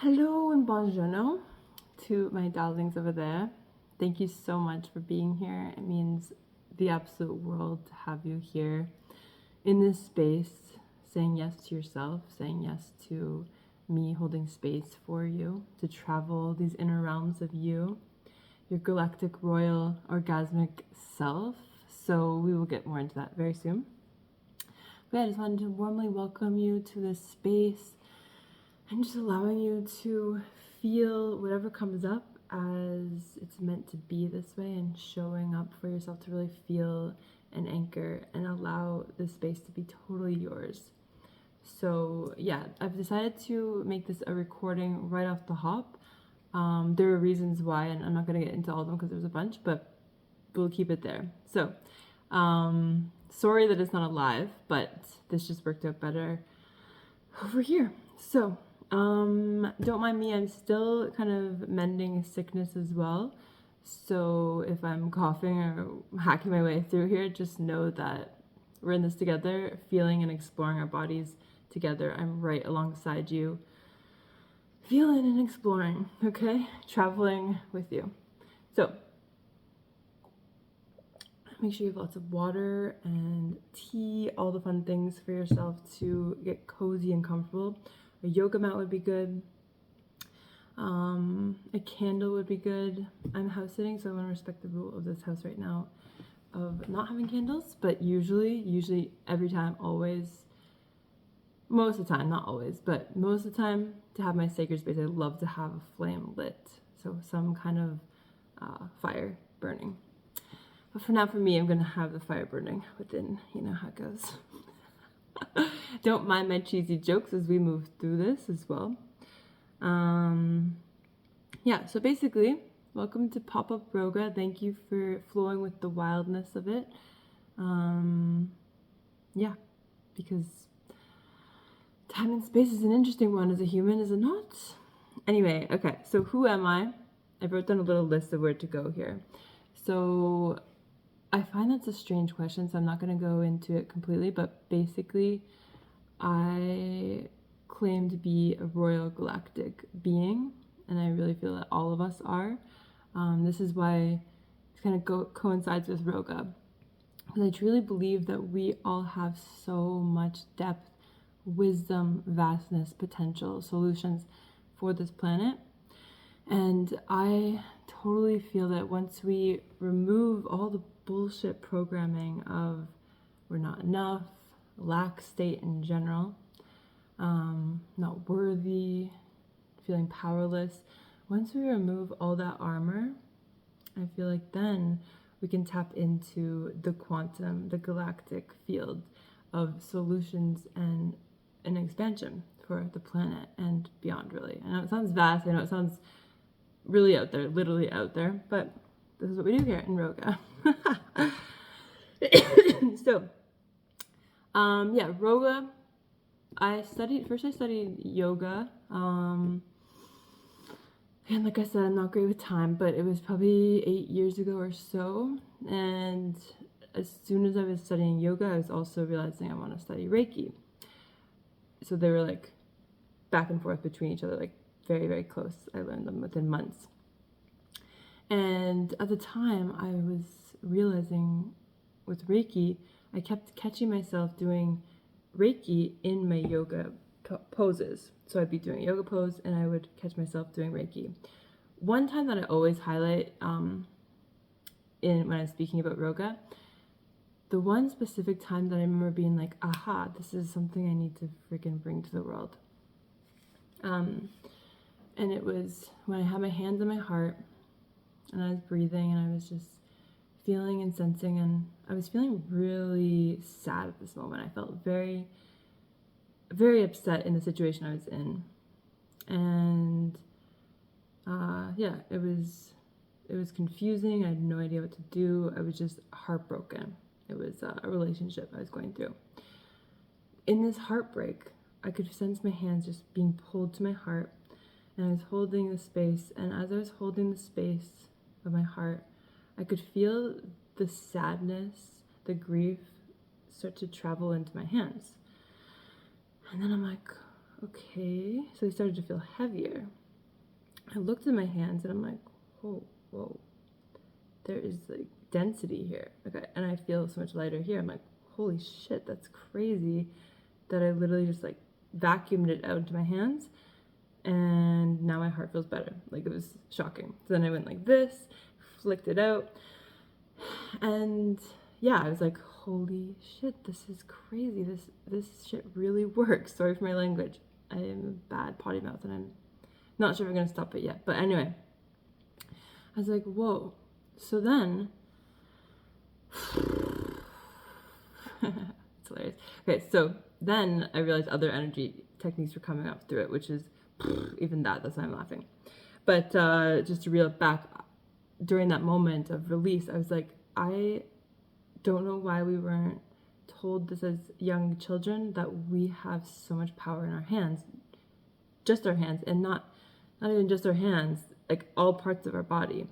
Hello and buongiorno to my darlings over there. Thank you so much for being here. It means the absolute world to have you here in this space, saying yes to yourself, saying yes to me holding space for you, to travel these inner realms of you, your galactic royal orgasmic self. So we will get more into that very soon. But yeah, I just wanted to warmly welcome you to this space and just allowing you to feel whatever comes up as it's meant to be this way, and showing up for yourself to really feel and anchor and allow the space to be totally yours. So yeah, I've decided to make this a recording right off the hop. There are reasons why, and I'm not going to get into all of them because there's a bunch, but we'll keep it there. So sorry that it's not a live, but this just worked out better over here. So don't mind me, I'm still kind of mending sickness as well. So if I'm coughing or hacking my way through here, just know that we're in this together, feeling and exploring our bodies together. I'm right alongside you, feeling and exploring, okay? Traveling with you. So make sure you have lots of water and tea, all the fun things for yourself to get cozy and comfortable. A yoga mat would be good. A candle would be good. I'm house sitting, so I want to respect the rule of this house right now of not having candles, but usually every time, always, most of the time, not always, but most of the time, to have my sacred space, I love to have a flame lit. So some kind of fire burning. But for now, for me, I'm going to have the fire burning within, you know how it goes. Don't mind my cheesy jokes as we move through this as well. Yeah, so basically, welcome to Up Roga. Thank you for flowing with the wildness of it. Yeah, because time and space is an interesting one as a human, is it not? Anyway, okay, so who am I? I wrote down a little list of where to go here. So I find that's a strange question, so I'm not going to go into it completely, but basically, I claim to be a royal galactic being, and I really feel that all of us are. This is why it kind of coincides with Roga, because I truly believe that we all have so much depth, wisdom, vastness, potential, solutions for this planet. And I totally feel that once we remove all the bullshit programming of we're not enough, lack state in general, not worthy, feeling powerless, once we remove all that armor, I feel like then we can tap into the quantum, the galactic field of solutions and an expansion for the planet and beyond, really. I know it sounds vast, I know it sounds really out there, literally out there, but this is what we do here in Roga. So, yeah, Roga, I studied yoga, and like I said, I'm not great with time, but it was probably 8 years ago or so, and as soon as I was studying yoga, I was also realizing I want to study Reiki. So they were like back and forth between each other, like very, very close. I learned them within months. And at the time, I was realizing with Reiki, I kept catching myself doing Reiki in my yoga poses. So I'd be doing a yoga pose and I would catch myself doing Reiki. One time that I always highlight when I'm speaking about Roga, the one specific time that I remember being like, aha, this is something I need to freaking bring to the world. And it was when I had my hands on my heart and I was breathing and I was just feeling and sensing, and I was feeling really sad at this moment. I felt very, very upset in the situation I was in. And yeah, it was confusing. I had no idea what to do. I was just heartbroken. It was a relationship I was going through. In this heartbreak, I could sense my hands just being pulled to my heart, and I was holding the space, and as I was holding the space of my heart, I could feel the sadness, the grief start to travel into my hands. And then I'm like, okay. So they started to feel heavier. I looked at my hands and I'm like, whoa, there is like density here. Okay, and I feel so much lighter here. I'm like, holy shit, that's crazy that I literally just like vacuumed it out into my hands, and now my heart feels better. Like, it was shocking. So then I went like this, flicked it out, and yeah, I was like, holy shit, this is crazy. This shit really works. Sorry for my language. I am a bad potty mouth and I'm not sure if I'm gonna stop it yet. But anyway, I was like, whoa. So then it's hilarious. Okay, so then I realized other energy techniques were coming up through it, which is even that's why I'm laughing. But just to reel it back, during that moment of release, I was like, I don't know why we weren't told this as young children, that we have so much power in our hands, just our hands, and not even just our hands, like all parts of our body,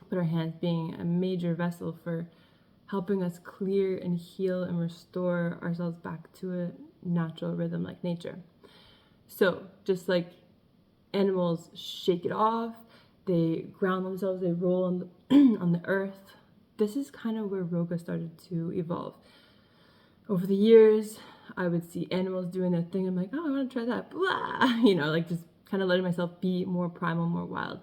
but our hands being a major vessel for helping us clear and heal and restore ourselves back to a natural rhythm like nature. So just like animals shake it off, they ground themselves, they roll on the, on the earth. This is kind of where Roga started to evolve. Over the years, I would see animals doing their thing. I'm like, oh, I want to try that. Blah! You know, like just kind of letting myself be more primal, more wild.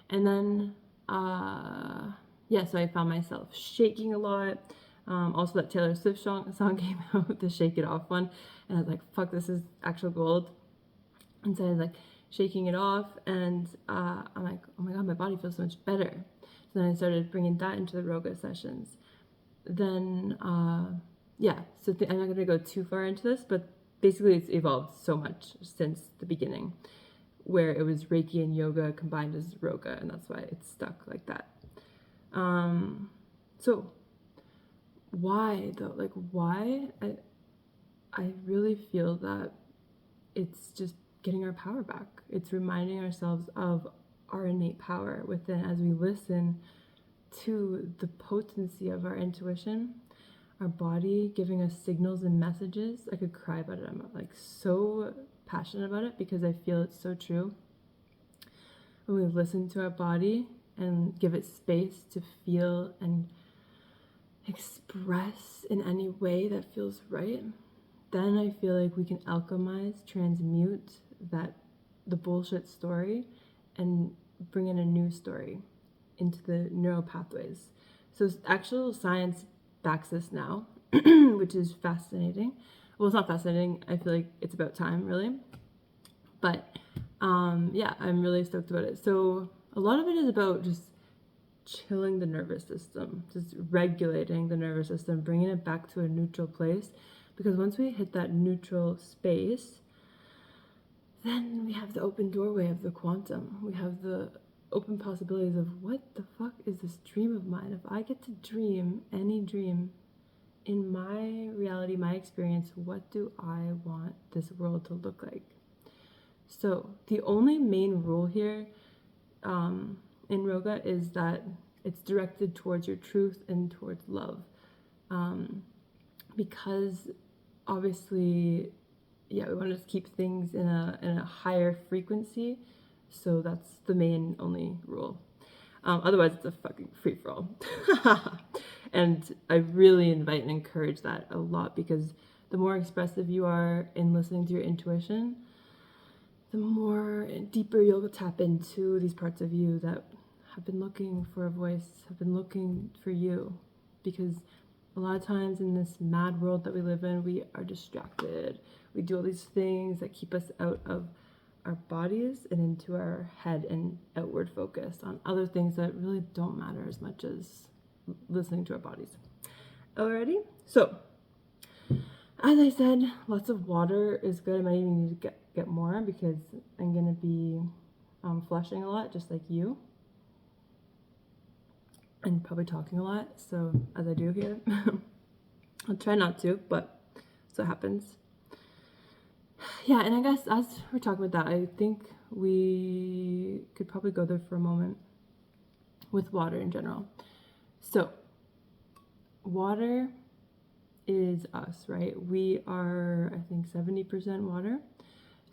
And then, so I found myself shaking a lot. Also, that Taylor Swift song came out, the Shake It Off one. And I was like, fuck, this is actual gold. And so I was like shaking it off. And I'm like, oh my God, my body feels so much better. So then I started bringing that into the Roga sessions. Then, I'm not going to go too far into this, but basically it's evolved so much since the beginning, where it was Reiki and yoga combined as Roga, and that's why it's stuck like that. So why though? Like, why? I really feel that it's just getting our power back. It's reminding ourselves of our innate power within as we listen to the potency of our intuition, our body giving us signals and messages. I could cry about it. I'm like so passionate about it because I feel it's so true. When we listen to our body and give it space to feel and express in any way that feels right, then I feel like we can alchemize, transmute the bullshit story and bring in a new story into the neural pathways. So actual science backs this now, which is fascinating. Well, it's not fascinating. I feel like it's about time, really. But I'm really stoked about it. So a lot of it is about just chilling the nervous system, just regulating the nervous system, bringing it back to a neutral place. Because once we hit that neutral space, then we have the open doorway of the quantum. We have the open possibilities of what the fuck is this dream of mine? If I get to dream any dream in my reality, my experience, what do I want this world to look like? So the only main rule here in Roga is that it's directed towards your truth and towards love. Because obviously, we want to keep things in a higher frequency. So that's the main only rule. Otherwise, it's a fucking free-for-all. And I really invite and encourage that a lot, because the more expressive you are in listening to your intuition, the more deeper you'll tap into these parts of you that have been looking for a voice, have been looking for you. Because a lot of times in this mad world that we live in, we are distracted. We do all these things that keep us out of our bodies and into our head and outward focus on other things that really don't matter as much as listening to our bodies. Alrighty? So, as I said, lots of water is good. I might even need to get more because I'm going to be flushing a lot, just like you. And probably talking a lot, so as I do here. I'll try not to, but so it happens. Yeah, and I guess as we're talking about that, I think we could probably go there for a moment with water in general. So, water is us, right? We are, I think, 70% water.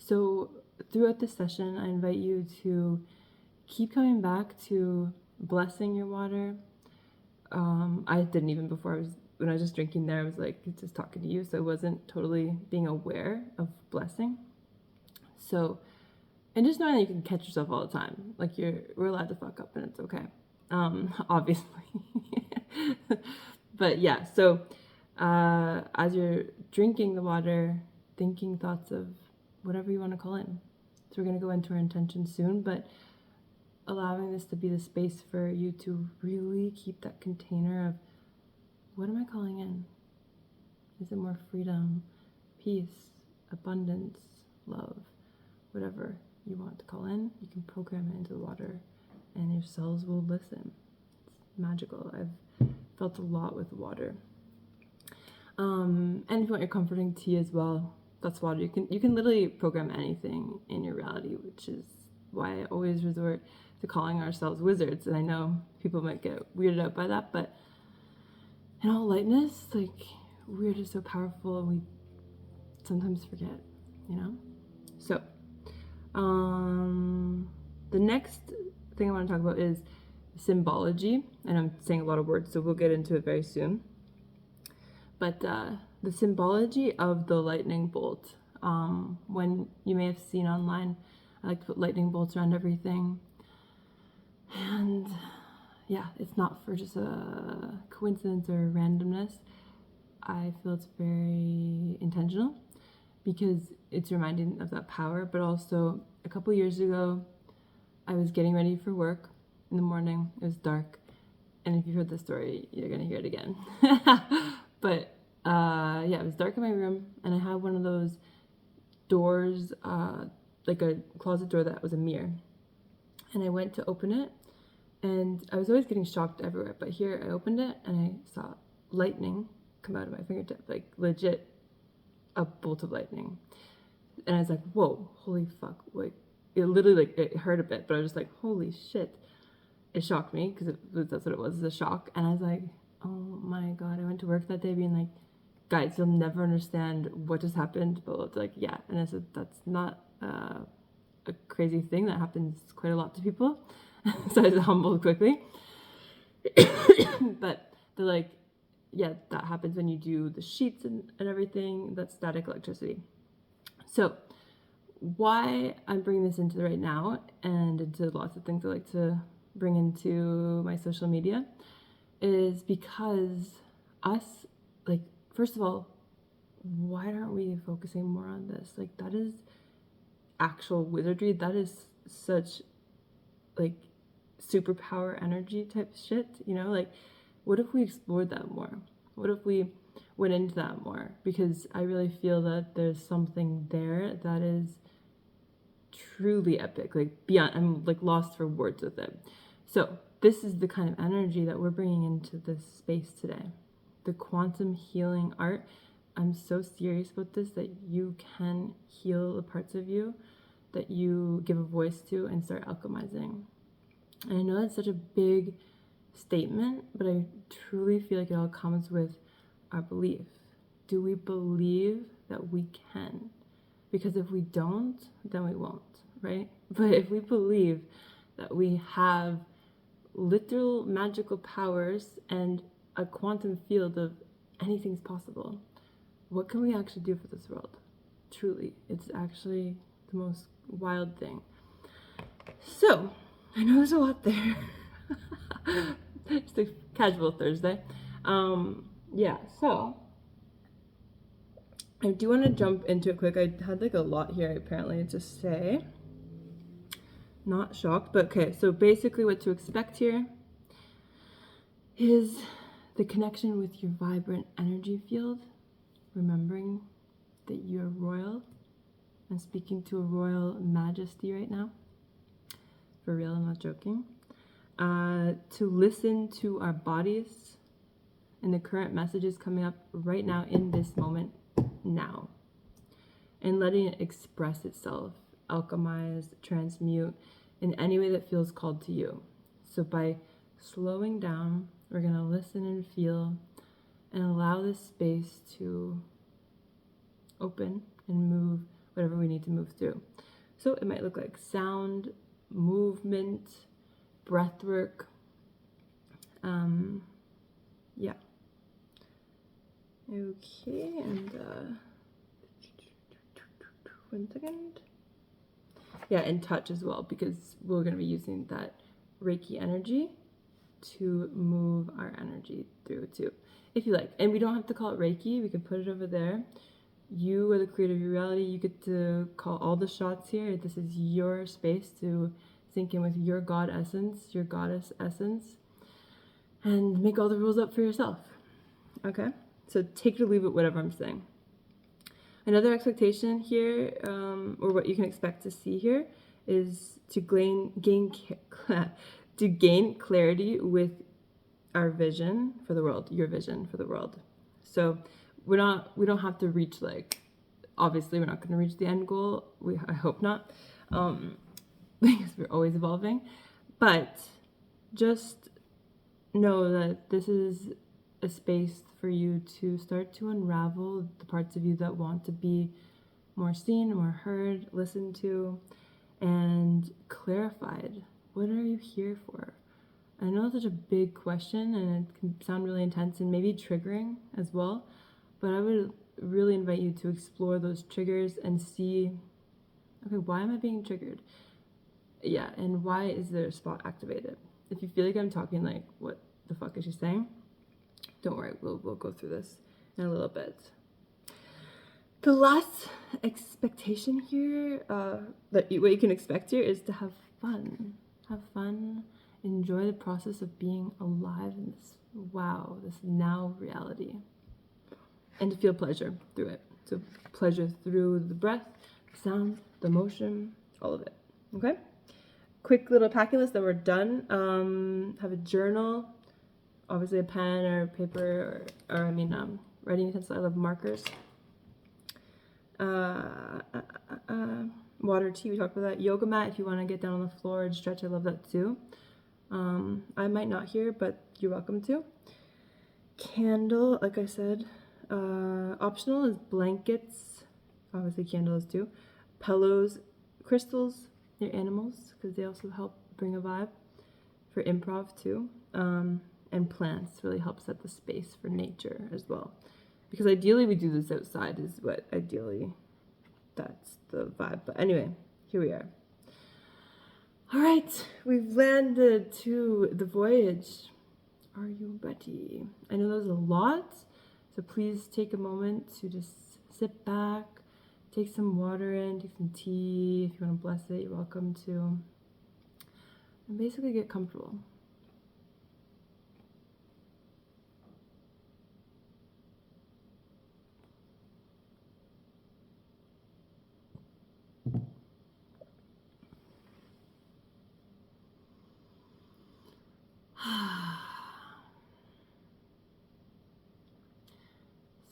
So throughout this session, I invite you to keep coming back to blessing your water. I didn't even before. When I was just drinking there, I was like just talking to you, so I wasn't totally being aware of blessing. So, and just knowing that you can catch yourself all the time, like we're allowed to fuck up and it's okay, obviously. But yeah, so as you're drinking the water, thinking thoughts of whatever you want to call in. So we're going to go into our intention soon, but allowing this to be the space for you to really keep that container of what am I calling in? Is it more freedom, peace, abundance, love, whatever you want to call in? You can program it into the water and your cells will listen. It's magical. I've felt a lot with water. And if you want your comforting tea as well, that's water. You can literally program anything in your reality, which is why I always resort to calling ourselves wizards. And I know people might get weirded out by that, but in all lightness, like, we're just so powerful and we sometimes forget, you know? So, the next thing I want to talk about is symbology, and I'm saying a lot of words, so we'll get into it very soon. But the symbology of the lightning bolt, when you may have seen online, I like to put lightning bolts around everything. And yeah, it's not for just a coincidence or randomness. I feel it's very intentional because it's reminding of that power. But also, a couple years ago, I was getting ready for work in the morning. It was dark. And if you heard the story, you're going to hear it again. But yeah, it was dark in my room, and I had one of those doors, like a closet door that was a mirror. And I went to open it, and I was always getting shocked everywhere. But here, I opened it, and I saw lightning come out of my fingertip, like legit a bolt of lightning. And I was like, whoa, holy fuck. Like, it literally, like, it hurt a bit, but I was just like, holy shit. It shocked me because that's what it was, a shock. And I was like, oh my God. I went to work that day being like, guys, you'll never understand what just happened. But it's like, yeah. And I said, that's not a crazy thing. That happens quite a lot to people. So I was humbled quickly. But they're like, yeah, that happens when you do the sheets and everything. That's static electricity. So why I'm bringing this into right now and into lots of things I like to bring into my social media is because us, like, first of all, why aren't we focusing more on this? Like, that is actual wizardry. That is such, like, superpower energy type shit, you know? Like, what if we explored that more? What if we went into that more? Because I really feel that there's something there that is truly epic, like beyond, I'm like lost for words with it. So this is the kind of energy that we're bringing into this space today. The quantum healing art. I'm so serious about this, that you can heal the parts of you that you give a voice to and start alchemizing. And I know that's such a big statement, but I truly feel like it all comes with our belief. Do we believe that we can? Because if we don't, then we won't, right? But if we believe that we have literal magical powers and a quantum field of anything's possible, what can we actually do for this world? Truly, it's actually the most wild thing. So, I know there's a lot there. Just a casual Thursday. Yeah, so I do want to jump into it quick. I had like a lot here apparently to say. Not shocked, but okay. So basically what to expect here is the connection with your vibrant energy field. Remembering that you're royal. I'm speaking to a royal majesty right now. For real, I'm not joking. To listen to our bodies and the current messages coming up right now in this moment now. And letting it express itself, alchemize, transmute in any way that feels called to you. So by slowing down, we're going to listen and feel and allow this space to open and move whatever we need to move through. So it might look like sound, movement, breath work. Yeah. Okay, and 1 second. Yeah, and touch as well, because we're going to be using that Reiki energy to move our energy through too, if you like. And we don't have to call it Reiki, we can put it over there. You are the creator of your reality. You get to call all the shots here. This is your space to sync in with your God essence, your goddess essence, and make all the rules up for yourself. Okay? So take it or leave it, whatever I'm saying. Another expectation here, or what you can expect to see here, is to gain clarity with our vision for the world, your vision for the world. So we don't have to reach, like, obviously we're not going to reach the end goal. I hope not, because we're always evolving. But just know that this is a space for you to start to unravel the parts of you that want to be more seen, more heard, listened to, and clarified. What are you here for? I know it's such a big question and it can sound really intense and maybe triggering as well, but I would really invite you to explore those triggers and see, okay, why am I being triggered? Yeah, and why is there a spot activated? If you feel like I'm talking like, what the fuck is she saying? Don't worry, we'll go through this in a little bit. The last expectation here, what you can expect here, is to have fun. Have fun. Enjoy the process of being alive in this now reality. And to feel pleasure through it. So pleasure through the breath, the sound, the motion, all of it. Okay? Quick little packing list, then we're done. Have a journal, obviously a pen or paper, or writing utensil. I love markers. Water, tea, we talked about that. Yoga mat, if you want to get down on the floor and stretch, I love that too. I might not here, but you're welcome to. Candle, like I said, optional is blankets, obviously candles too. Pillows, crystals, your animals, because they also help bring a vibe for improv too. And plants really help set the space for nature as well. Because ideally we do this outside is what ideally, that's the vibe. But anyway, here we are. All right, we've landed to the voyage. Are you ready? I know there's a lot, so please take a moment to just sit back, take some water in, take some tea. If you want to bless it, you're welcome to. And basically get comfortable.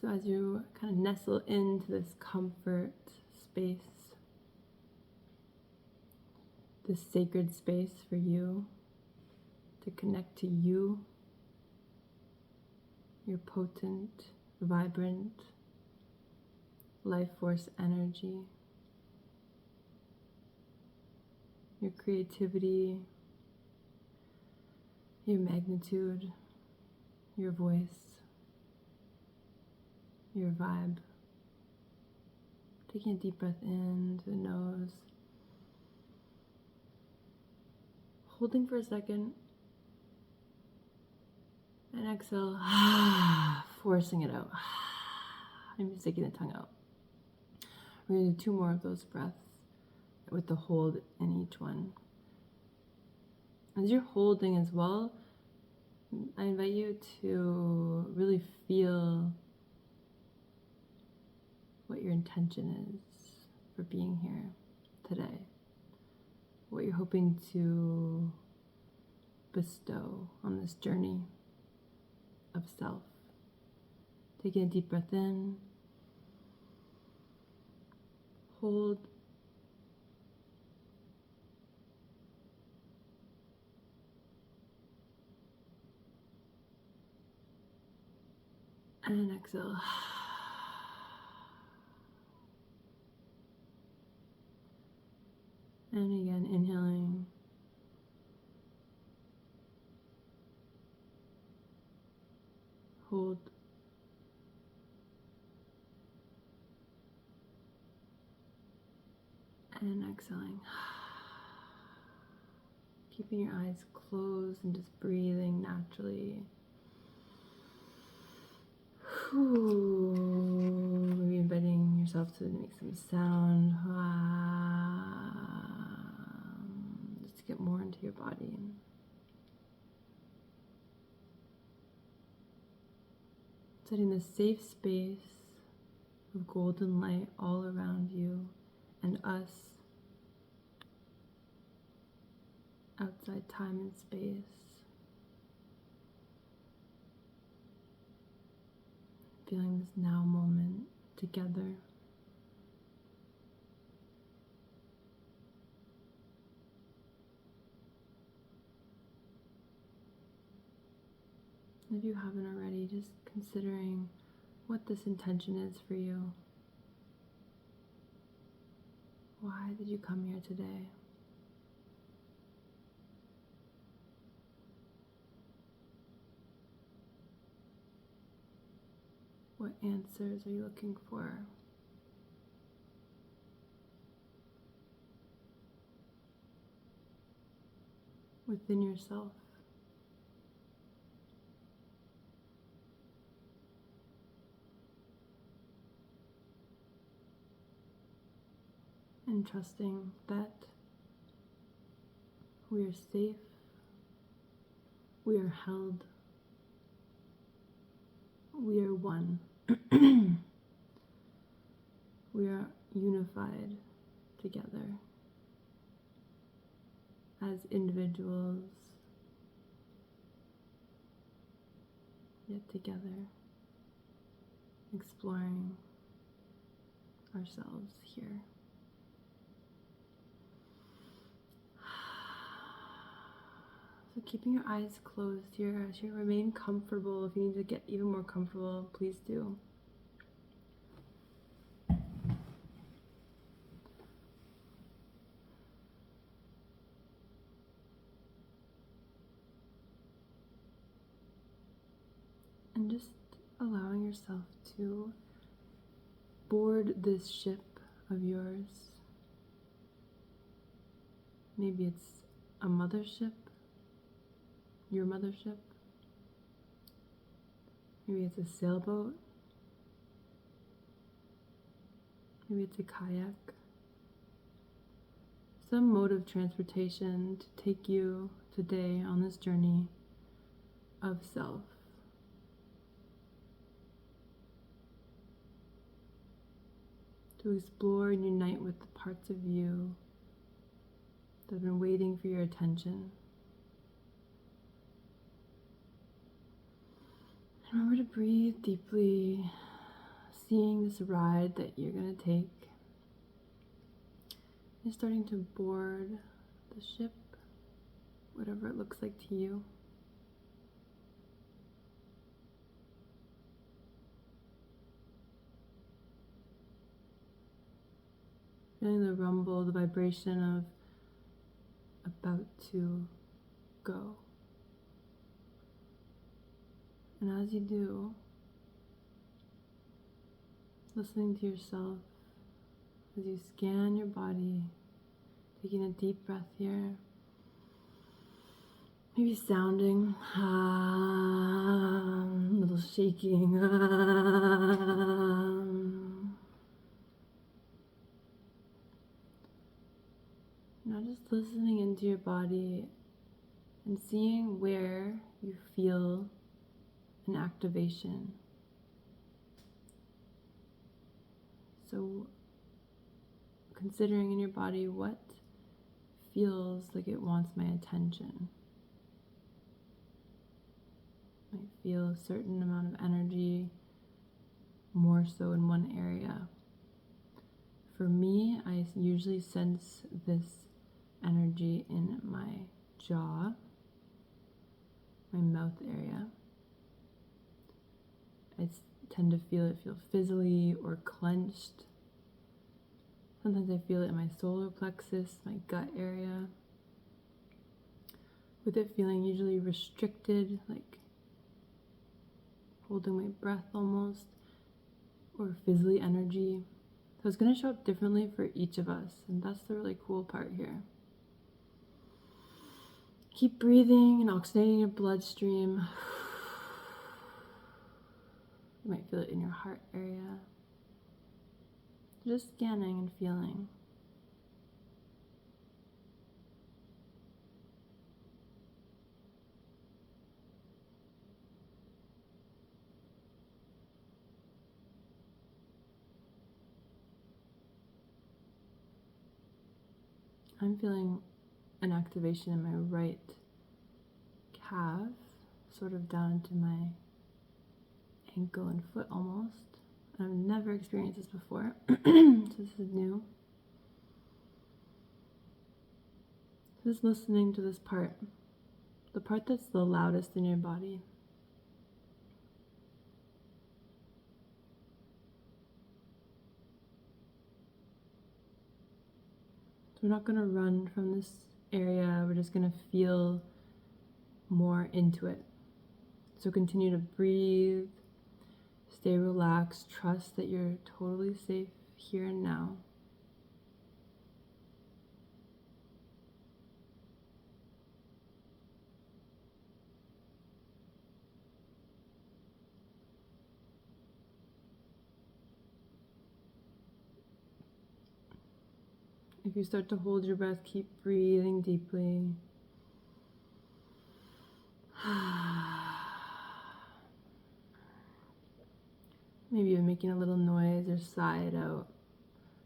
So as you kind of nestle into this comfort space, this sacred space for you to connect to you, your potent, vibrant, life force energy, your creativity, your magnitude, your voice, your vibe. Taking a deep breath in to the nose, holding for a second, and exhale, forcing it out. I'm sticking the tongue out. We're going to do 2 more of those breaths with the hold in each one. As you're holding as well, I invite you to really feel what your intention is for being here today. What you're hoping to bestow on this journey of self. Taking a deep breath in, hold, and exhale. And again, inhaling. Hold. And exhaling. Keeping your eyes closed and just breathing naturally. Maybe inviting yourself to make some sound. Just to get more into your body. Setting the safe space of golden light all around you and us outside time and space. Feeling this now moment together. If you haven't already, just considering what this intention is for you. Why did you come here today? What answers are you looking for? Within yourself. And trusting that we are safe, we are held, we are one. We are unified together as individuals, yet together, exploring ourselves here. So keeping your eyes closed here as you remain comfortable. If you need to get even more comfortable, please do. And just allowing yourself to board this ship of yours. Maybe it's a mothership, your mothership. Maybe it's a sailboat. Maybe it's a kayak. Some mode of transportation to take you today on this journey of self. To explore and unite with the parts of you that have been waiting for your attention. Remember to breathe deeply, seeing this ride that you're going to take. You're starting to board the ship, whatever it looks like to you. Feeling the rumble, the vibration of about to go. And as you do, listening to yourself as you scan your body, taking a deep breath here, maybe sounding, a little shaking, Now just listening into your body and seeing where you feel an activation. So considering in your body what feels like it wants my attention. Might feel a certain amount of energy, more so in one area. For me, I usually sense this energy in my jaw, my mouth area. I tend to feel it feel fizzly or clenched, Sometimes I feel it in my solar plexus, my gut area, with it feeling usually restricted, like holding my breath almost, or fizzly energy. So it's going to show up differently for each of us, and that's the really cool part here. Keep breathing and oxygenating your bloodstream. You might feel it in your heart area. Just scanning and feeling. I'm feeling an activation in my right calf, sort of down into my ankle and foot almost. I've never experienced this before, so this is new. Just listening to this part, the part that's the loudest in your body. So we're not going to run from this area, we're just going to feel more into it. So continue to breathe, stay relaxed, trust that you're totally safe here and now. If you start to hold your breath, keep breathing deeply. Maybe you're making a little noise or sigh it out,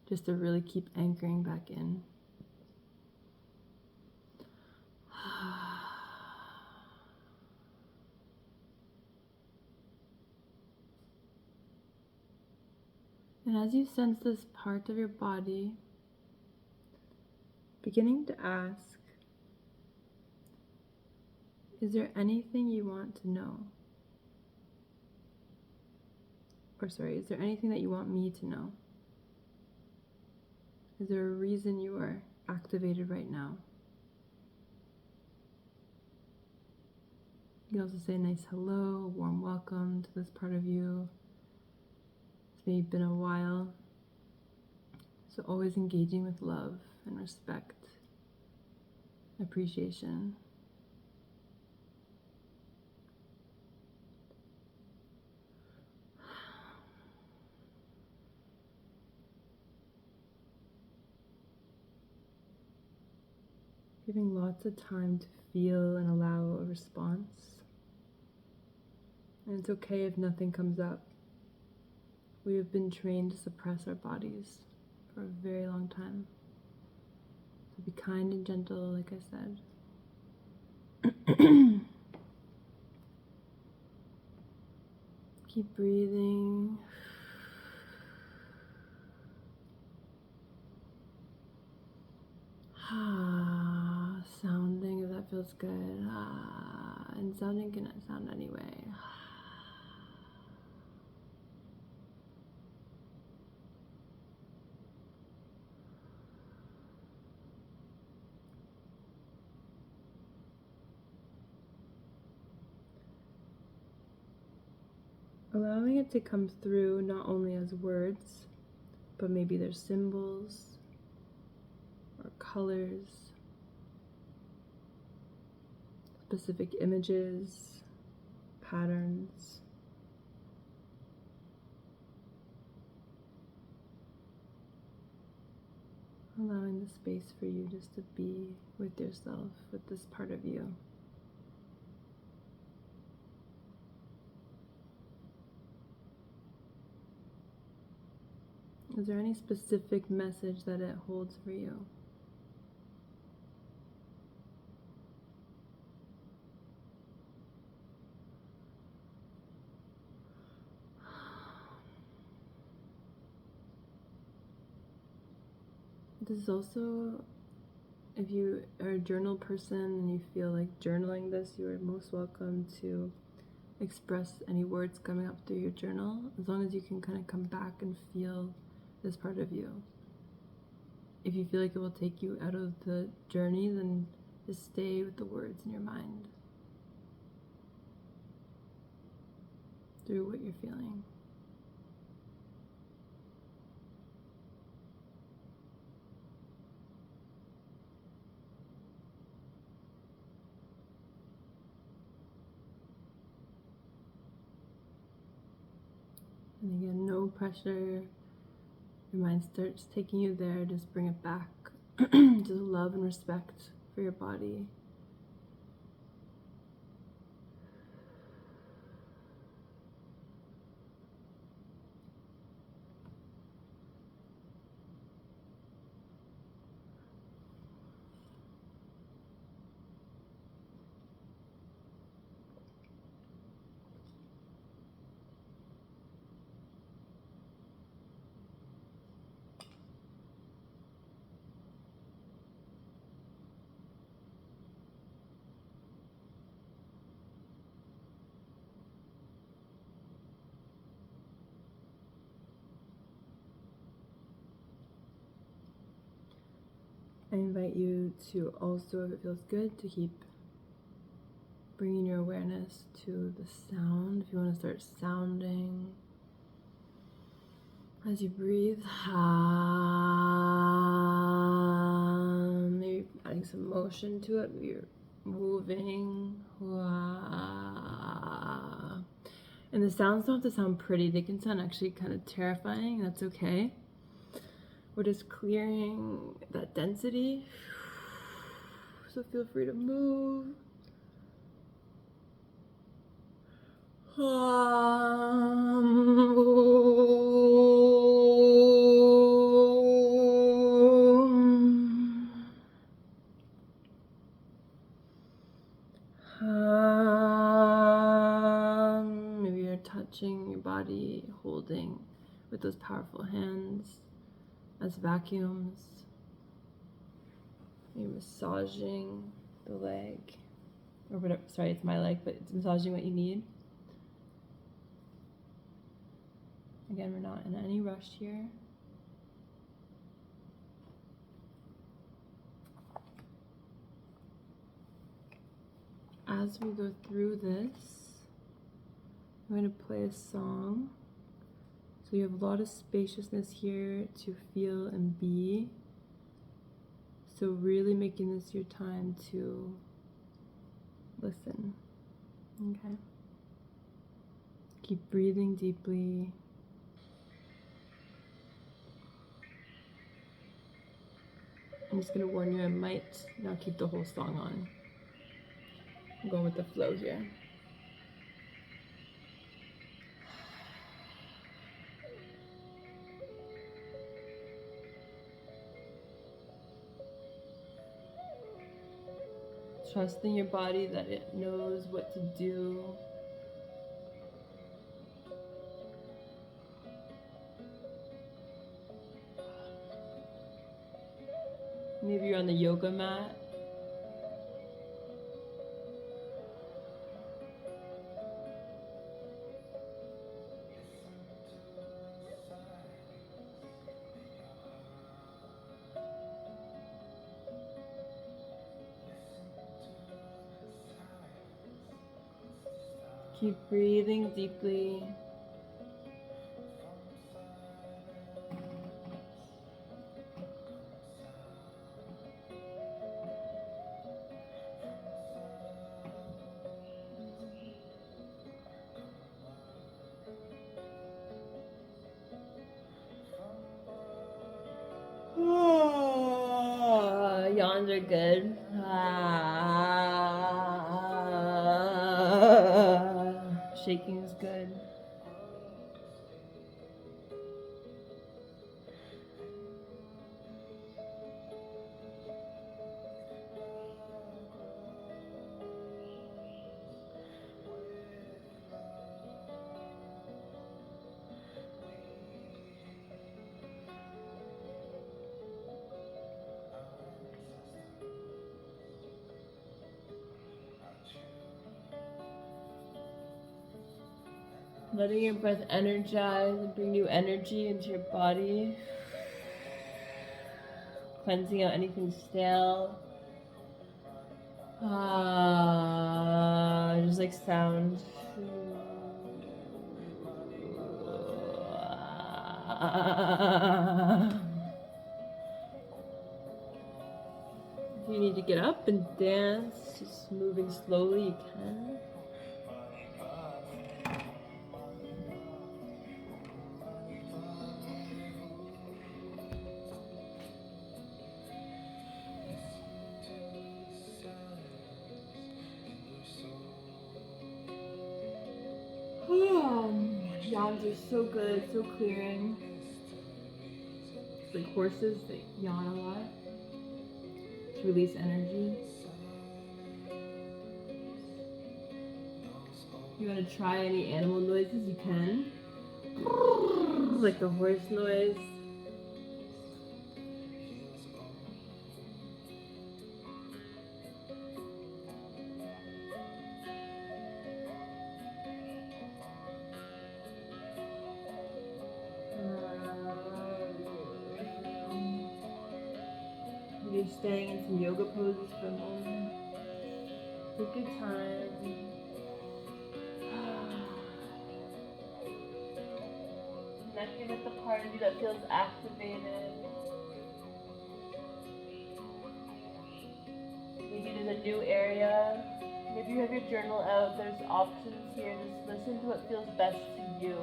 just to really keep anchoring back in. And as you sense this part of your body, beginning to ask, is there anything you want to know? Is there anything that you want me to know? Is there a reason you are activated right now? You can also say a nice hello, a warm welcome to this part of you. It's maybe been a while. So always engaging with love and respect, appreciation. Giving lots of time to feel and allow a response. And it's okay if nothing comes up. We have been trained to suppress our bodies for a very long time. So be kind and gentle, like I said. Keep breathing. Sounding, if that feels good. And sounding can sound anyway. Allowing it to come through not only as words, but maybe there's symbols or colors, specific images, patterns. Allowing the space for you just to be with yourself, with this part of you. Is there any specific message that it holds for you? This is also, if you are a journal person and you feel like journaling this, you are most welcome to express any words coming up through your journal, as long as you can kind of come back and feel this part of you. if you feel like it will take you out of the journey, then just stay with the words in your mind through what you're feeling. And again, no pressure. Your mind starts taking you there, just bring it back to the love and respect for your body. I invite you to also, if it feels good, to keep bringing your awareness to the sound. If you want to start sounding as you breathe, maybe adding some motion to it. Maybe you're moving. And the sounds don't have to sound pretty. They can sound actually kind of terrifying. That's okay. We're just clearing that density. So feel free to move. Maybe you're touching your body, holding with those powerful hands as vacuums. You're massaging the leg, or whatever. Sorry, it's my leg, but it's massaging what you need. Again, we're not in any rush here. As we go through this, I'm going to play a song. So you have a lot of spaciousness here to feel and be. So really making this your time to listen. Okay? Keep breathing deeply. I'm just going to warn you, I might not keep the whole song on. I'm going with the flow here. Trusting your body that it knows what to do. Maybe you're on the yoga mat. Keep breathing deeply. Yawns are good. Shaking is good. Letting your breath energize and bring new energy into your body. cleansing out anything stale. Just like sound. If you need to get up and dance, just moving slowly, you can. Yawns are so good, so clearing. It's like horses that yawn a lot to release energy. If you want to try any animal noises, you can. Like the horse noise. You're staying in some yoga poses for a moment. Take your time. Connecting with the part of you that feels activated. Maybe there's a new area. Maybe you have your journal out. There's options here. Just listen to what feels best to you.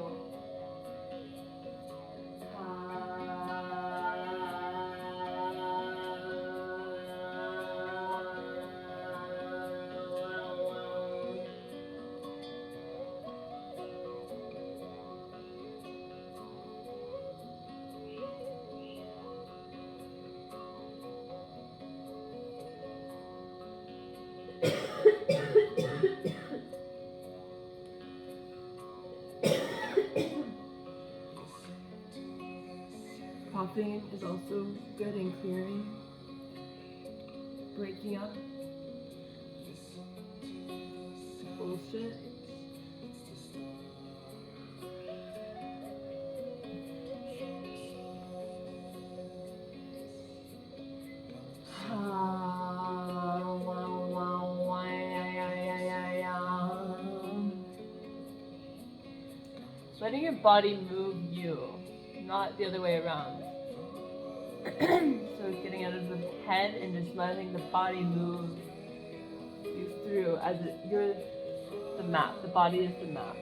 Coughing is also good in clearing, breaking up bullshit. Letting your body move you, not the other way around. So getting out of the head and just letting the body move you through as you're the map. The body is the map.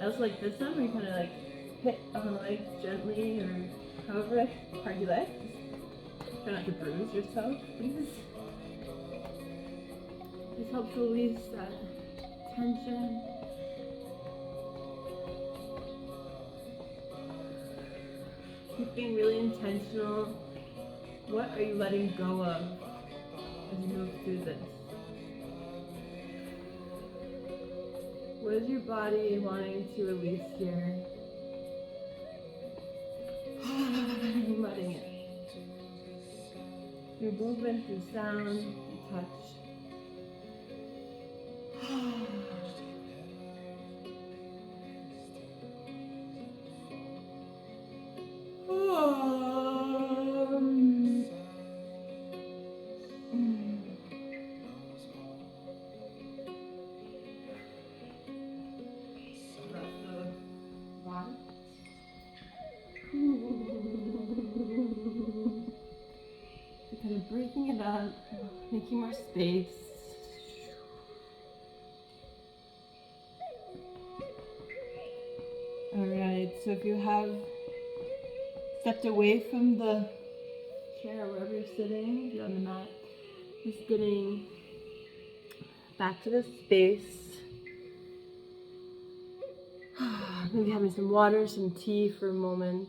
I also like this one where you kind of like hit on the legs gently or however hard you like. Try not to bruise yourself, please. This helps release that tension. Keep being really intentional. What are you letting go of as you move through this? What is your body wanting to release here? Letting it. Through movement, through sound, through touch. Kind of breaking it up, making more space. so if you have stepped away from the chair, wherever you're sitting, if you're on the mat, just getting back to the space. Maybe having some water, some tea for a moment.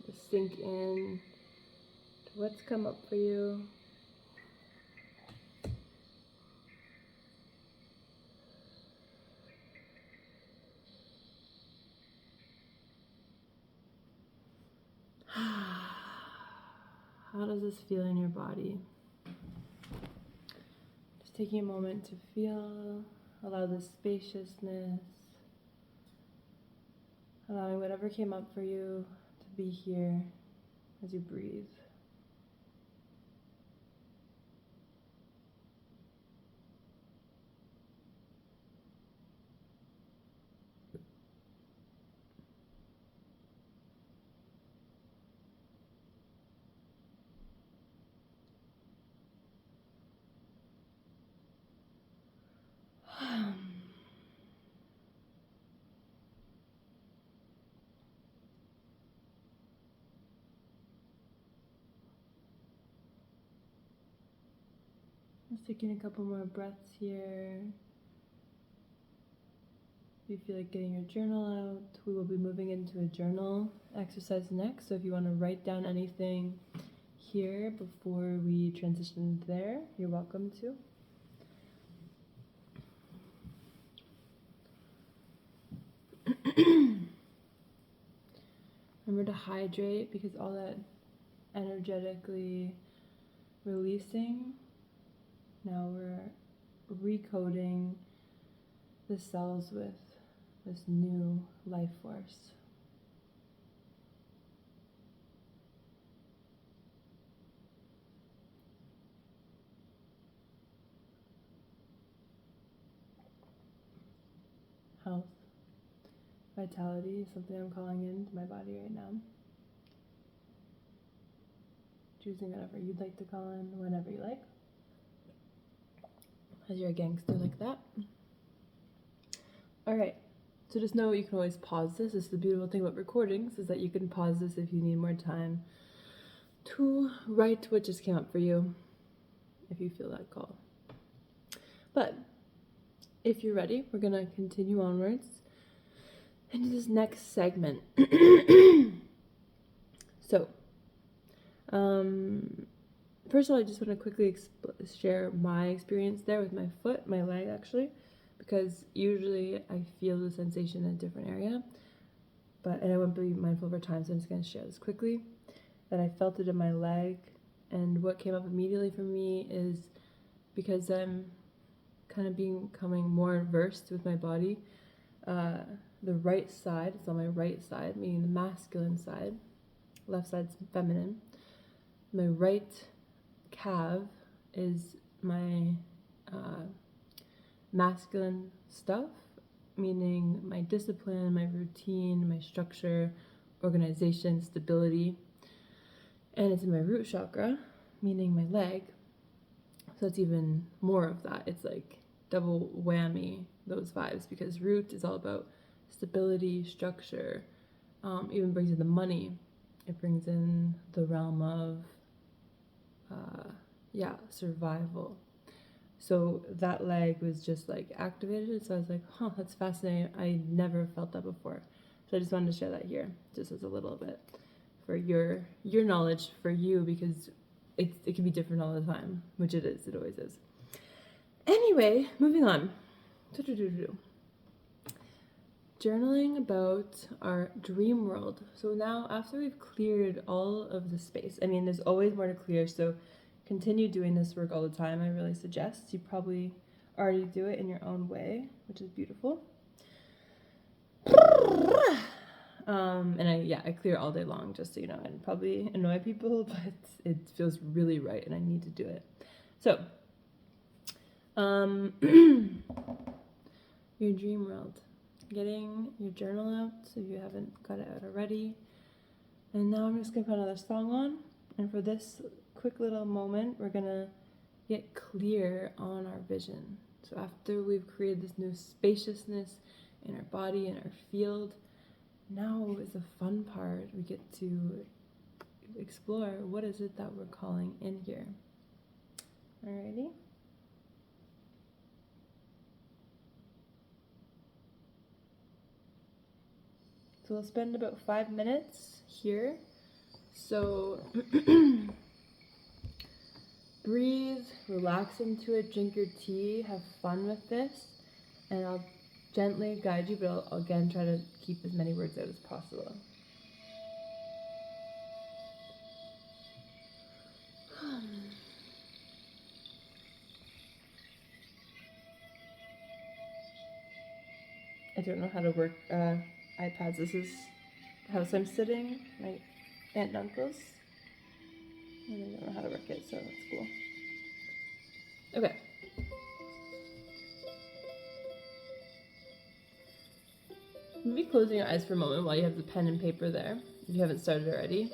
Just sink in to what's come up for you. How does this feel in your body? Just taking a moment to feel, allow the spaciousness, allowing whatever came up for you to be here as you breathe. Just taking a couple more breaths here. If you feel like getting your journal out, we will be moving into a journal exercise next. So if you want to write down anything here before we transition there, you're welcome to. Remember to hydrate, because all that energetically releasing, now we're recoding the cells with this new life force. Health, vitality is something I'm calling into my body right now. Choosing whatever you'd like to call in, whenever you like. As you're a gangster like that. Alright, so just know you can always pause this. This is the beautiful thing about recordings, is that you can pause this if you need more time to write what just came up for you, if you feel that call. But if you're ready, we're going to continue onwards into this next segment. So, first of all, I just want to quickly share my experience there with my foot, my leg actually, because usually I feel the sensation in a different area, and I won't be mindful of our time, so I'm just going to share this quickly, that I felt it in my leg, and what came up immediately for me is, because I'm kind of becoming more versed with my body, the right side, it's on my right side, meaning the masculine side, left side's feminine. My right calf is my masculine stuff, meaning my discipline, my routine, my structure, organization, stability. And it's in my root chakra, meaning my leg. So it's even more of that. It's like double whammy, those vibes, because root is all about stability, structure, even brings in the money. It brings in the realm of survival. So that leg was just like activated. So I was like, that's fascinating. I never felt that before. So I just wanted to share that here, just as a little bit for your knowledge, for you, because it can be different all the time, which it is. It always is. Anyway, moving on. Journaling about our dream world. So now, after we've cleared all of the space, I mean, there's always more to clear, so continue doing this work all the time. I really suggest. You probably already do it in your own way, which is beautiful. And I clear all day long, just so you know. And probably annoy people, but it feels really right, and I need to do it. So, your dream world. Getting your journal out, so if you haven't got it out already. And now I'm just going to put another song on. And for this quick little moment, we're going to get clear on our vision. So after we've created this new spaciousness in our body, in our field, Now is the fun part. We get to explore what is it that we're calling in here. Alrighty? So we'll spend about 5 minutes here. So breathe, relax into it, drink your tea, have fun with this, and I'll gently guide you, but I'll again try to keep as many words out as possible. I don't know how to work iPads. This is the house I'm sitting, my aunt and uncle's. And I don't know how to work it, so that's cool. Okay. Maybe closing your eyes for a moment while you have the pen and paper there, if you haven't started already.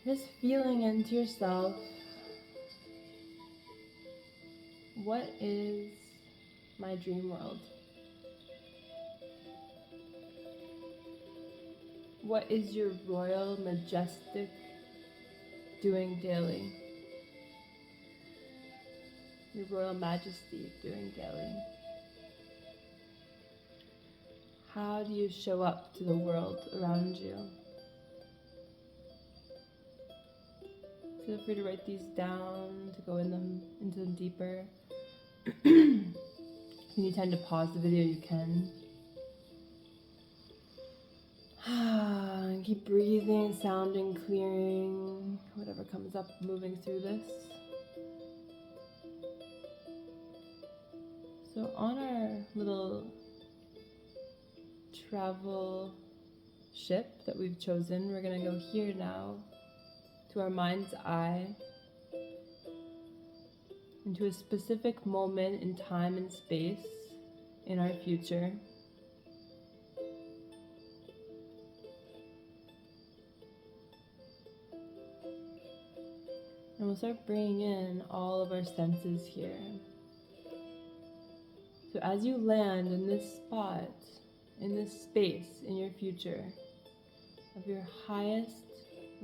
Just feeling into yourself. What is my dream world? What is your royal, majestic doing daily? Your royal majesty doing daily? How do you show up to the world around you? Feel free to write these down, to go into them deeper. If you need time to pause the video, you can. And keep breathing, sounding, clearing, whatever comes up, moving through this. So on our little travel ship that we've chosen, we're going to go here now to our mind's eye, into a specific moment in time and space in our future. And we'll start bringing in all of our senses here. So as you land in this spot, in this space, in your future, of your highest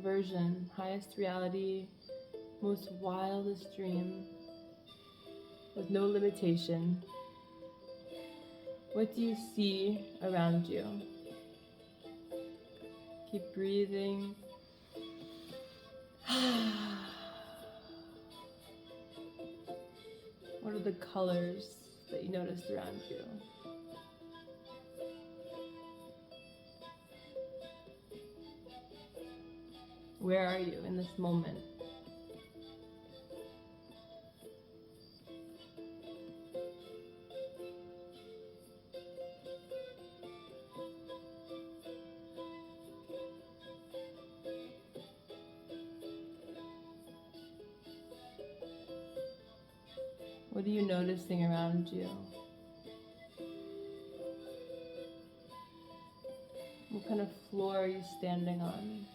version, highest reality, most wildest dream, with no limitation, what do you see around you? Keep breathing. What are the colors that you noticed around you? Where are you in this moment? What are you noticing around you? What kind of floor are you standing on?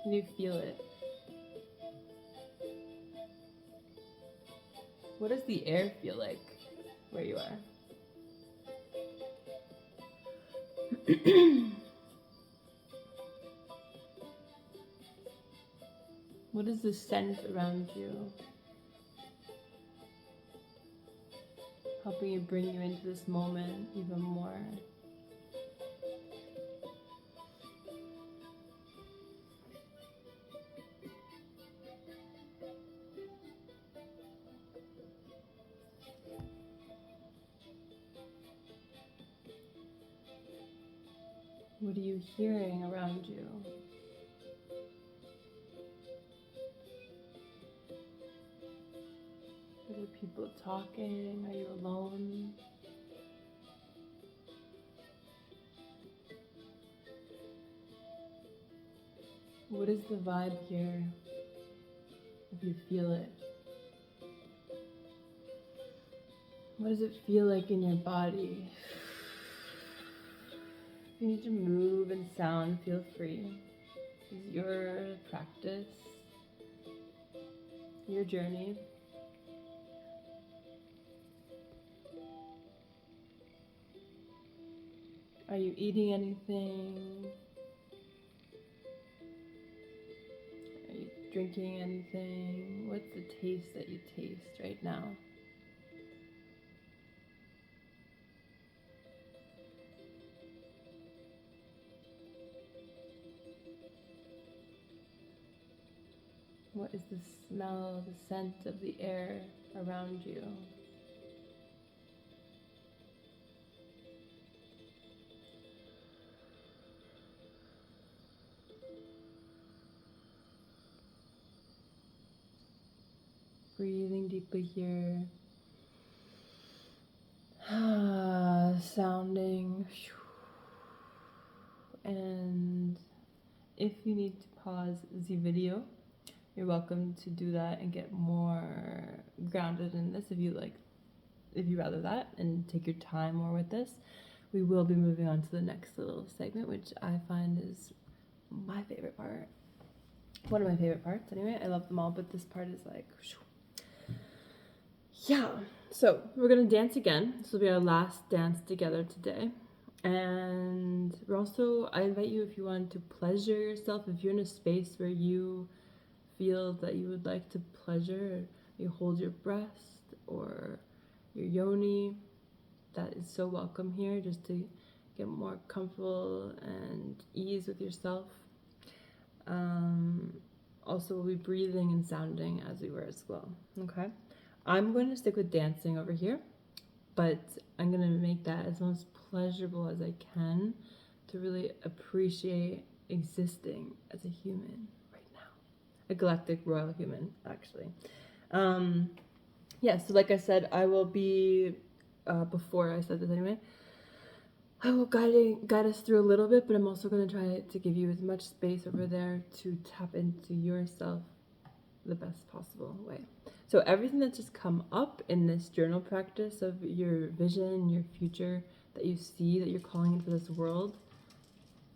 Can you feel it? What does the air feel like where you are? What is the scent around you? Helping you bring you into this moment even more. What are you hearing around you? Are people talking? Are you alone? What is the vibe here, if you feel it? What does it feel like in your body? If you need to move and sound, feel free. This is your practice, your journey. Are you eating anything? Are you drinking anything? What's the taste that you taste right now? What is the smell, the scent of the air around you? Breathing deeply here. Sounding. And if you need to pause the video, you're welcome to do that and get more grounded in this if you rather that, and take your time more with this. We will be moving on to the next little segment, which I find is my favorite part. One of my favorite parts anyway. I love them all, but this part is like, yeah. So we're gonna dance again. This will be our last dance together today. And we're also, I invite you, if you want to pleasure yourself, if you're in a space where you feel that you would like to pleasure, you hold your breast or your yoni, that is so welcome here, just to get more comfortable and ease with yourself. Also, we'll be breathing and sounding as we were as well. Okay, I'm going to stick with dancing over here, but I'm going to make that as most pleasurable as I can to really appreciate existing as a human right now. A galactic royal human, actually. Yeah, so like I said, I will be, before I said this anyway, I will guide us through a little bit, but I'm also going to try to give you as much space over there to tap into yourself the best possible way. So everything that's just come up in this journal practice of your vision, your future that you see, that you're calling into this world,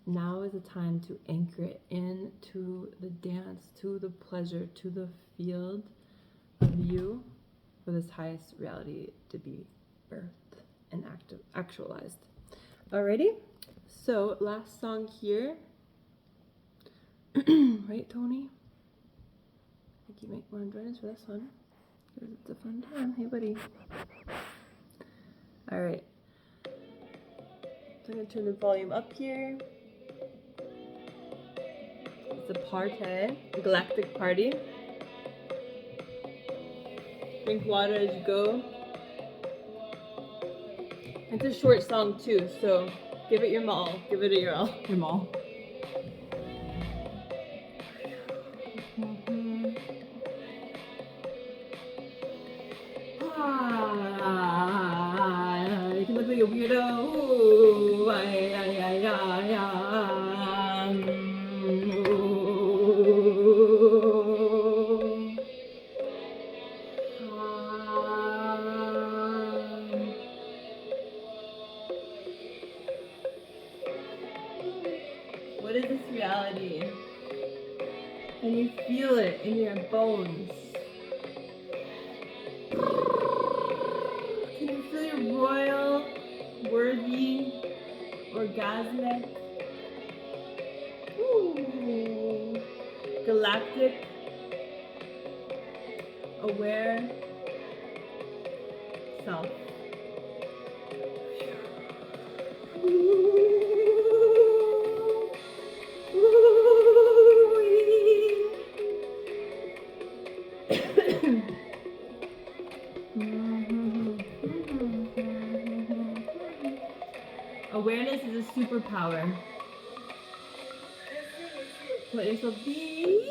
now is the time to anchor it into the dance, to the pleasure, to the field of you for this highest reality to be birthed and actualized. Alrighty, so last song here. Right, Tony? I think you might want to join us for this one, because it's a fun time. Hey, buddy. Alright. So I'm going to turn the volume up here. It's a party, a galactic party. Drink water as you go. It's a short song too, so give it your all. Give it your all. Your all. You can look like a weirdo. What is this reality? Can you feel it in your bones? Can you feel your royal, worthy, orgasmic, galactic, aware self? Awareness is a superpower. Let yourself be.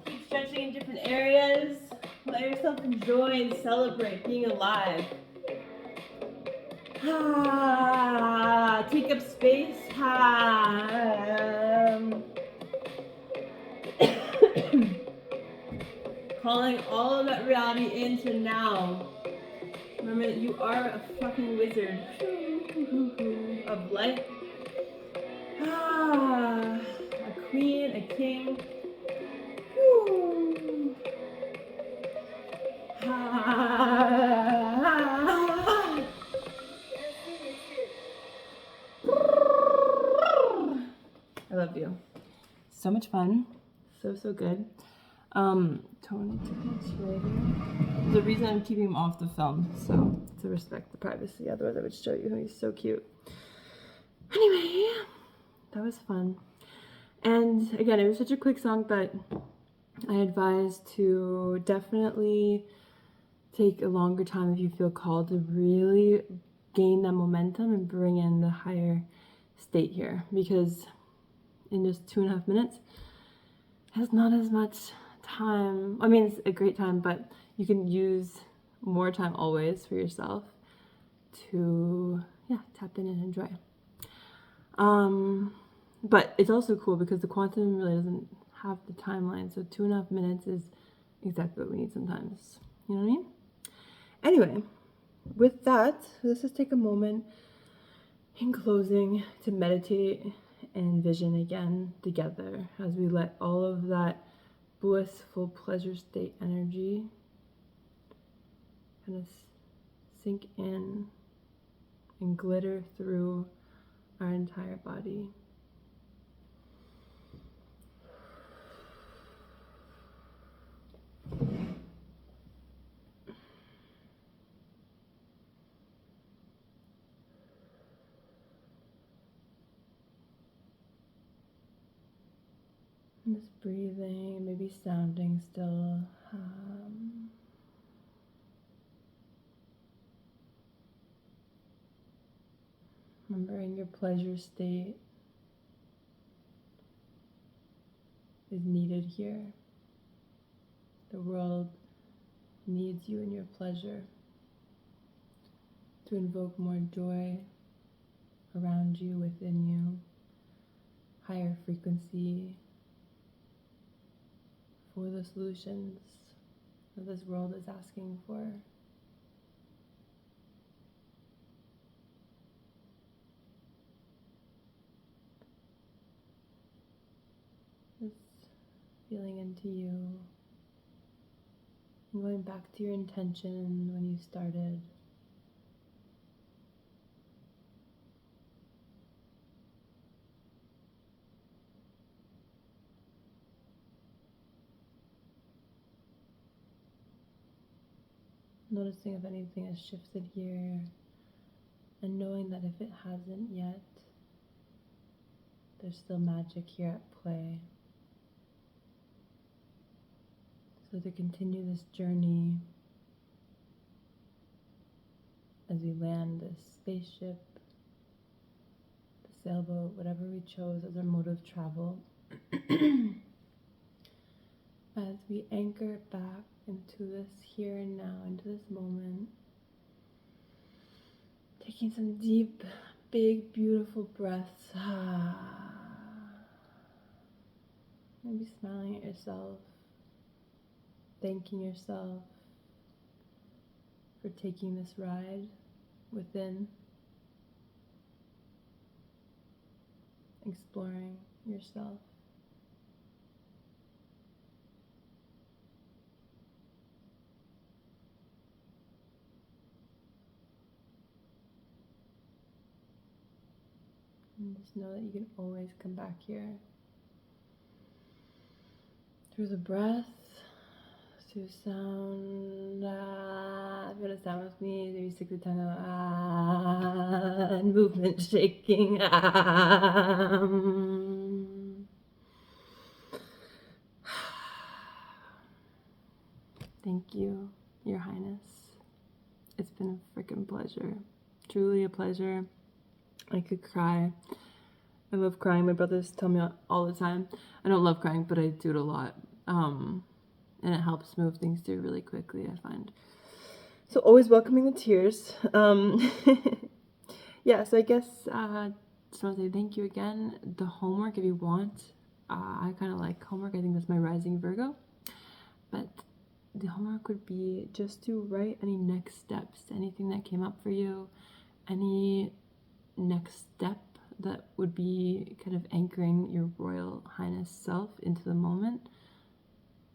Keep stretching in different areas. Let yourself enjoy and celebrate being alive. Take up space. Calling all of that reality into now. Remember that you are a fucking wizard of light. A queen, a king. so much fun. So good. Tony took my chair here. The reason I'm keeping him off the film, so to respect the privacy, otherwise I would show you. He's so cute. Anyway, that was fun. And again, it was such a quick song, but I advise to definitely take a longer time if you feel called to really gain that momentum and bring in the higher state here, because in just 2.5 minutes has not as much time. I mean, it's a great time, but you can use more time always for yourself to tap in and enjoy. But it's also cool because the quantum really doesn't have the timeline, so 2.5 minutes is exactly what we need sometimes. You know what I mean? Anyway, with that, let's just take a moment in closing to meditate and vision again together as we let all of that blissful pleasure state energy kind of sink in and glitter through our entire body. And just breathing, maybe sounding still. Remembering your pleasure state is needed here. The world needs you and your pleasure to invoke more joy around you, within you, higher frequency for the solutions that this world is asking for. Just feeling into you and going back to your intention when you started. Noticing if anything has shifted here, and knowing that if it hasn't yet, there's still magic here at play. So to continue this journey as we land this spaceship, the sailboat, whatever we chose as our mode of travel, as we anchor back into this here and now, into this moment, taking some deep, big, beautiful breaths. Maybe smiling at yourself, thanking yourself for taking this ride within, exploring yourself. And just know that you can always come back here through the breath, through sound. If you want to sound with me, maybe stick the tongue out. And movement shaking. Thank you, Your Highness. It's been a freaking pleasure. Truly a pleasure. I could cry. I love crying. My brothers tell me all the time. I don't love crying, but I do it a lot. And it helps move things through really quickly, I find. So always welcoming the tears. Yeah, so I guess just want to say thank you again. The homework, if you want, I kind of like homework. I think that's my rising Virgo. But the homework would be just to write any next steps, anything that came up for you, any next step that would be kind of anchoring your Royal Highness self into the moment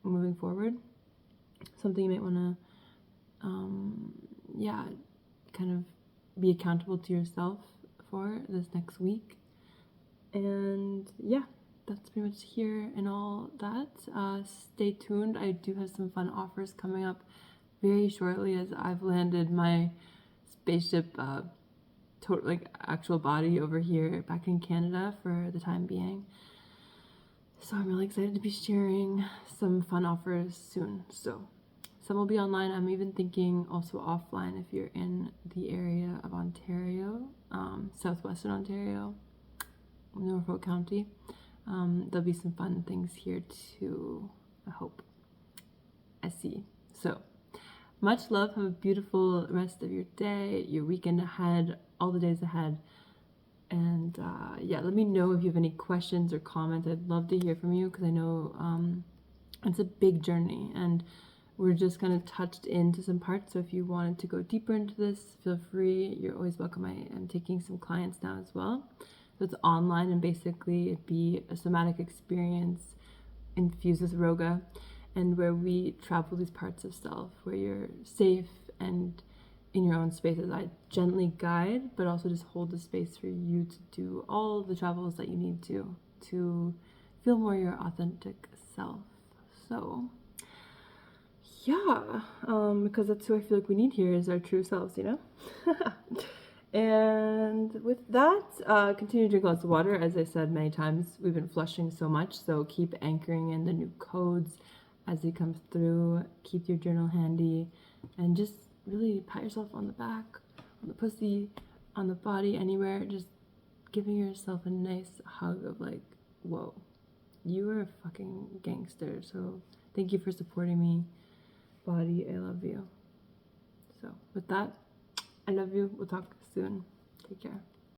moving forward. Something you might want to kind of be accountable to yourself for this next week. And that's pretty much here and all that. Stay tuned. I do have some fun offers coming up very shortly as I've landed my spaceship actual body over here back in Canada for the time being. So I'm really excited to be sharing some fun offers soon. So some will be online. I'm even thinking also offline if you're in the area of Ontario, southwestern Ontario, Norfolk County. There'll be some fun things here too, I hope. I see. So much love. Have a beautiful rest of your day, your weekend ahead, all the days ahead. And yeah, let me know if you have any questions or comments. I'd love to hear from you because I know it's a big journey and we're just kind of touched into some parts. So if you wanted to go deeper into this, feel free. You're always welcome. I am taking some clients now as well. So it's online and basically it'd be a somatic experience infused with Roga, and where we travel these parts of self where you're safe and in your own spaces. I gently guide, but also just hold the space for you to do all the travels that you need to feel more your authentic self. So yeah, because that's who I feel like we need here is our true selves, you know? And with that, continue to drink lots of water. As I said many times, we've been flushing so much, so keep anchoring in the new codes as they come through. Keep your journal handy and just really pat yourself on the back, on the pussy, on the body, anywhere. Just giving yourself a nice hug of like, whoa, you are a fucking gangster. So thank you for supporting me. Body, I love you. So with that, I love you. We'll talk soon. Take care.